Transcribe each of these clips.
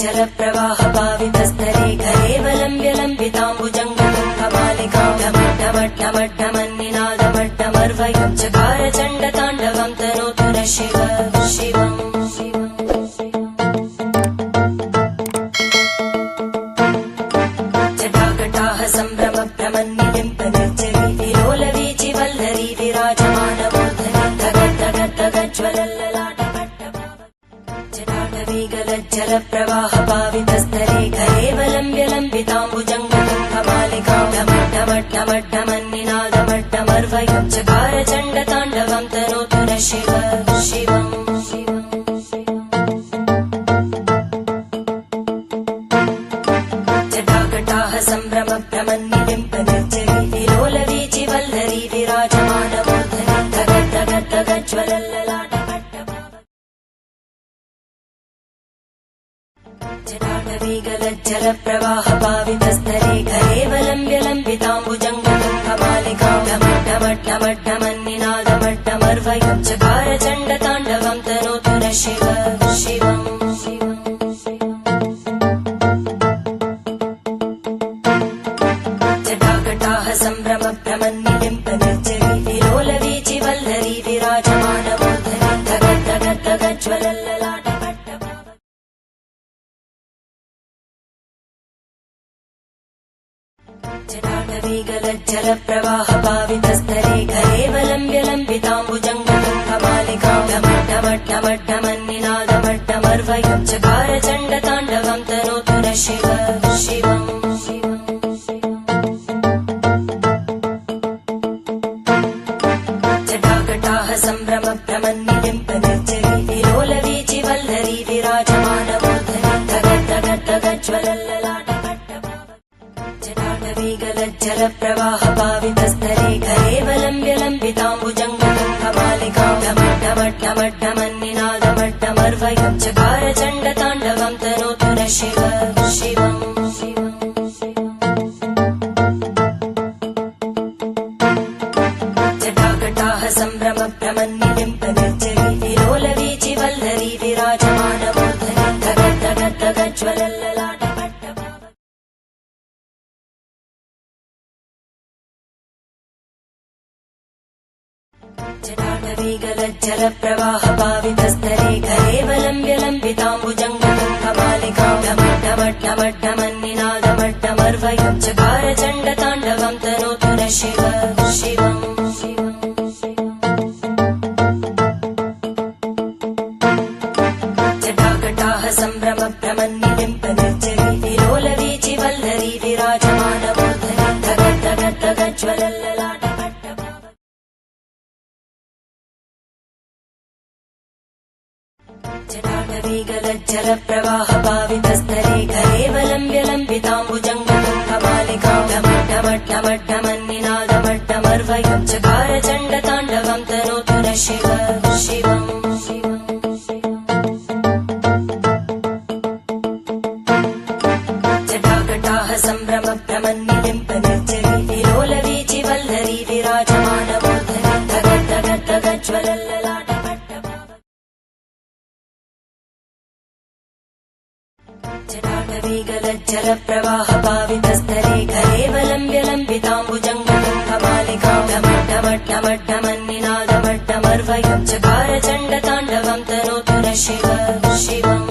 जलप्रवाहपावितस्तरे करेवलम्ब्यलम्बिताम्बुजङ्गमं कमालिकां ढमड्ढमड्ढमन्निनादमड्ढमर्वयं चकार चण्डताण्डवं तनोतु नः शिव शिवम् जटाकटाह सम्भ्रमभ्रमन्निलिम्पनिर्जरी विलोलवीचि वल्लरी विराजमानमूर्धनि जलप्रवाहपावितस्तरे करेवलम्ब्यलम्बिताम्बुजङ्गमं कमालिकां ढमड्ढमड्ढमन्निनादमड्ढमर्वयं चकार चण्डताण्डवं तनोतु नः शिव शिवम् जटाकटाह सम्भ्रमभ्रमन्निलिम्पनिर्जरी विलोलवीचि वल्लरी विराजमानमूर्धनि जलप्रवाहपावितस्तरे करेवलम्ब्यलम्बिताम्बुजङ्गमं कमालिकां ढमड्ढमड्ढमन्निनादमड्ढमर्वयं चकार चण्डताण्डवं तनोतु नः शिव शिवम् जटाकटाह सम्भ्रमभ्रमन्निलिम्पनिर्जरी विलोलवीचि वल्लरी विराजमानमूर्धनि जलप्रवाहपावितस्तरे करेवलम्ब्यलम्बिताम्बुजङ्गमं कमालिकां ढमड्ढमड्ढमन्निनादमड्ढमर्वयं चकार चण्डताण्डवं तनोतु नः शिव शिवम् जटाकटाह सम्भ्रमभ्रमन्निलिम्पनिर्जरी विलोलवीचि वल्लरी विराजमानमूर्धनि जलप्रवाहपावितस्तरे करेवलम्ब्यलम्बिताम्बुजङ्गमं कमालिकां ढमड्ढमड्ढमन्निनादमड्ढमर्वयं चकार चण्डताण्डवं तनोतु नः शिव शिवम् जटाकटाह सम्भ्रमभ्रमन्निलिम्पनिर्जरी विलोलवीचि वल्लरी विराजमानमूर्धनि जलप्रवाहपावितस्तरे करेवलम्ब्यलम्बिताम्बुजङ्गमं कमालिकां ढमड्ढमड्ढमन्निनादमड्ढमर्वयं चकार चण्डताण्डवं तनोतु नः शिव शिवम् जटाकटाह सम्भ्रमभ्रमन्निलिम्पनिर्जरी विलोलवीचि वल्लरी विराजमानमूर्धनि जलप्रवाहपावितस्तरे करेवलम्ब्यलम्बिताम्बुजङ्गमं कमालिकां ढमड्ढमड्ढमन्निनादमड्ढमर्वयं चकार चण्डताण्डवं तनोतु नः शिव शिवम् जटाकटाह सम्भ्रमभ्रमन्निलिम्पनिर्जरी विलोलवीचि वल्लरी विराजमानमूर्धनि जलप्रवाहपावितस्तरे करेवलम्ब्यलम्बिताम्बुजङ्गमं कमालिकां ढमड्ढमड्ढमन्निनादमड्ढमर्वयं चकार चण्डताण्डवं तनोतु नः शिव शिवम्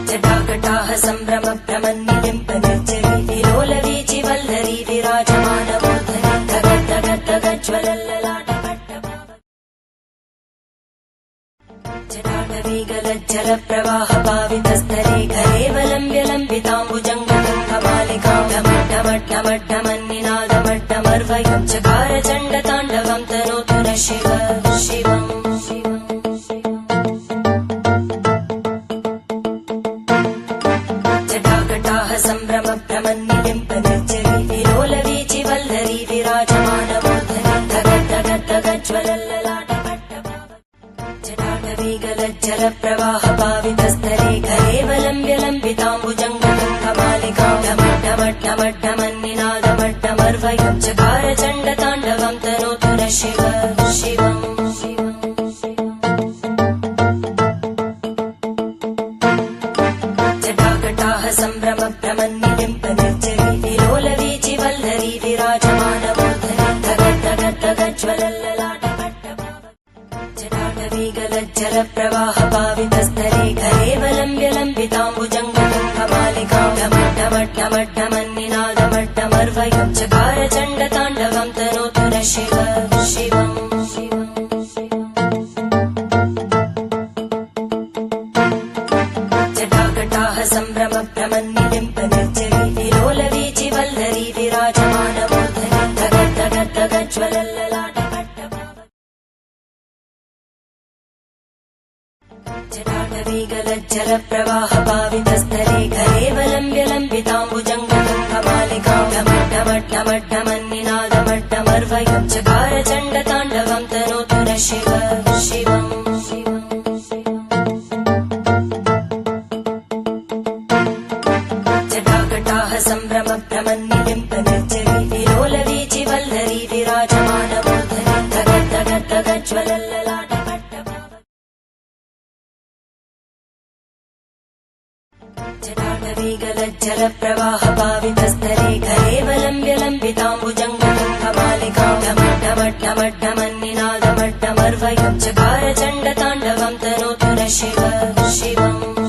जटाकटाह सम्भ्रमभ्रमन्निलिम्पनिर्जरी विलोलवीचि वल्लरी विराजमानमूर्धनि जलप्रवाहपावितस्तरे करेवलम्ब्यलम्बिताम्बुजङ्गमं कमालिकां ढमड्ढमड्ढमन्निनादमड्ढमर्वयं चकार चण्डताण्डवं तनोतु नः शिव शिवम् जटाकटाह सम्भ्रमभ्रमन्निलिम्पनिर्जरी विलोलवीचि वल्लरी विराजमानमूर्धनि जलप्रवाहपावितस्तरे करेवलम्ब्यलम्बिताम्बुजङ्गमं कमालिकां ढमड्ढमड्ढमन्निनादमड्ढमर्वयं चकार चण्डताण्डवं तनोतु नः शिव शिवम् जटाटवीगलज्जलप्रवाहपावितस्तरे करेवलम्ब्य लम्बिताम्बुजङ्गमालिकां ढमड्ढमड्ढमड्ढमन्निनादमड्ढमर्वयं चकार चण्डताण्डवं तनोतु नः शिव शिवम् जटाकटाह सम्भ्रम भ्रमन्निलिम्प निर्जरी विलोलवीचि वल्लरी विराजमानमूर्धनि धगद्धगद्धगज्ज्वलल्ललाट जटाटवीगलज्जलप्रवाहपावितस्तरे करेवलम्ब्य लम्बिताम्बुजङ्गमालिकां ढमड्ढमड्ढमड्ढमन्निनादमड्ढमर्वयं चकार चण्डताण्डवं तनोतु नः शिव शिवम् जटाकटाह सम्भ्रम भ्रमन्निलिम्प निर्जरी विलोलवीचि वल्लरी विराजमानमूर्धनि धगद्धगद्धगज्ज्वलल्ललाट जटाटवीगलज्जलप्रवाहपावितस्तरे करेवलम्ब्य लम्बिताम्बुजङ्गमालिकां ढमड्ढमड्ढमड्ढमन्निनादमड्ढमर्वयं चकार चण्डताण्डवं तनोतु नः शिव शिवम्